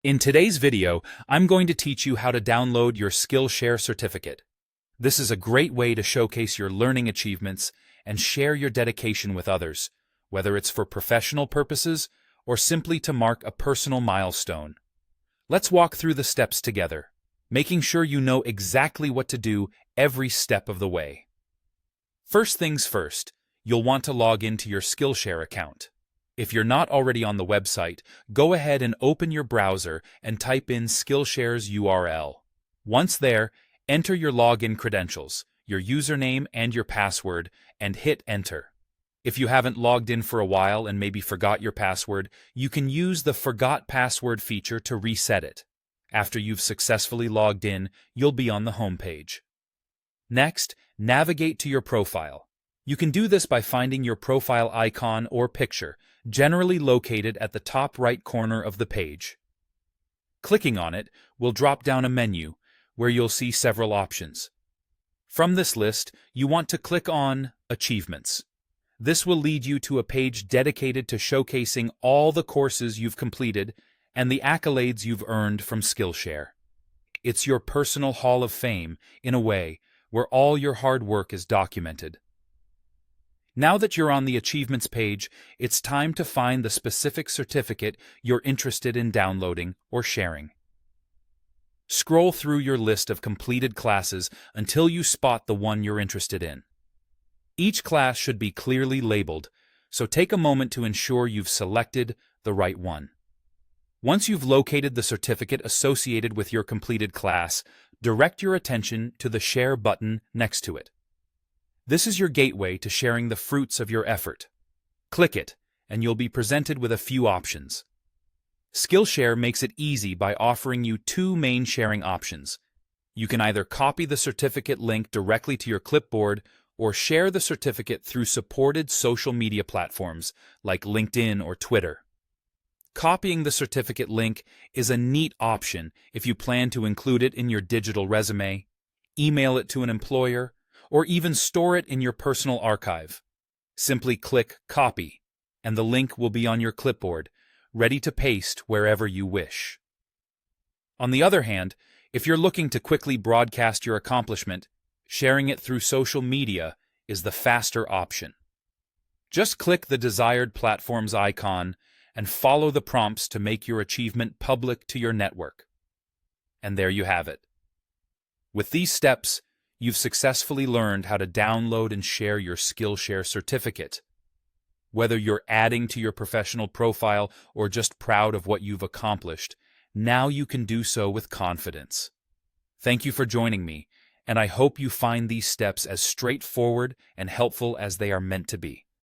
In today's video, I'm going to teach you how to download your Skillshare certificate. This is a great way to showcase your learning achievements and share your dedication with others, whether it's for professional purposes or simply to mark a personal milestone. Let's walk through the steps together, making sure you know exactly what to do every step of the way. First things first, you'll want to log into your Skillshare account. If you're not already on the website, go ahead and open your browser and type in Skillshare's URL. Once there, enter your login credentials, your username and your password, and hit enter. If you haven't logged in for a while and maybe forgot your password, you can use the Forgot Password feature to reset it. After you've successfully logged in, you'll be on the home page. Next, navigate to your profile. You can do this by finding your profile icon or picture, generally located at the top right corner of the page. Clicking on it will drop down a menu where you'll see several options. From this list, you want to click on Achievements. This will lead you to a page dedicated to showcasing all the courses you've completed and the accolades you've earned from Skillshare. It's your personal Hall of Fame, in a way, where all your hard work is documented. Now that you're on the Achievements page, it's time to find the specific certificate you're interested in downloading or sharing. Scroll through your list of completed classes until you spot the one you're interested in. Each class should be clearly labeled, so take a moment to ensure you've selected the right one. Once you've located the certificate associated with your completed class, direct your attention to the Share button next to it. This is your gateway to sharing the fruits of your effort. Click it, and you'll be presented with a few options. Skillshare makes it easy by offering you two main sharing options. You can either copy the certificate link directly to your clipboard or share the certificate through supported social media platforms like LinkedIn or Twitter. Copying the certificate link is a neat option if you plan to include it in your digital resume, email it to an employer, or even store it in your personal archive. Simply click Copy, and the link will be on your clipboard, ready to paste wherever you wish. On the other hand, if you're looking to quickly broadcast your accomplishment, sharing it through social media is the faster option. Just click the desired platform's icon and follow the prompts to make your achievement public to your network. And there you have it. With these steps, you've successfully learned how to download and share your Skillshare certificate. Whether you're adding to your professional profile or just proud of what you've accomplished, now you can do so with confidence. Thank you for joining me, and I hope you find these steps as straightforward and helpful as they are meant to be.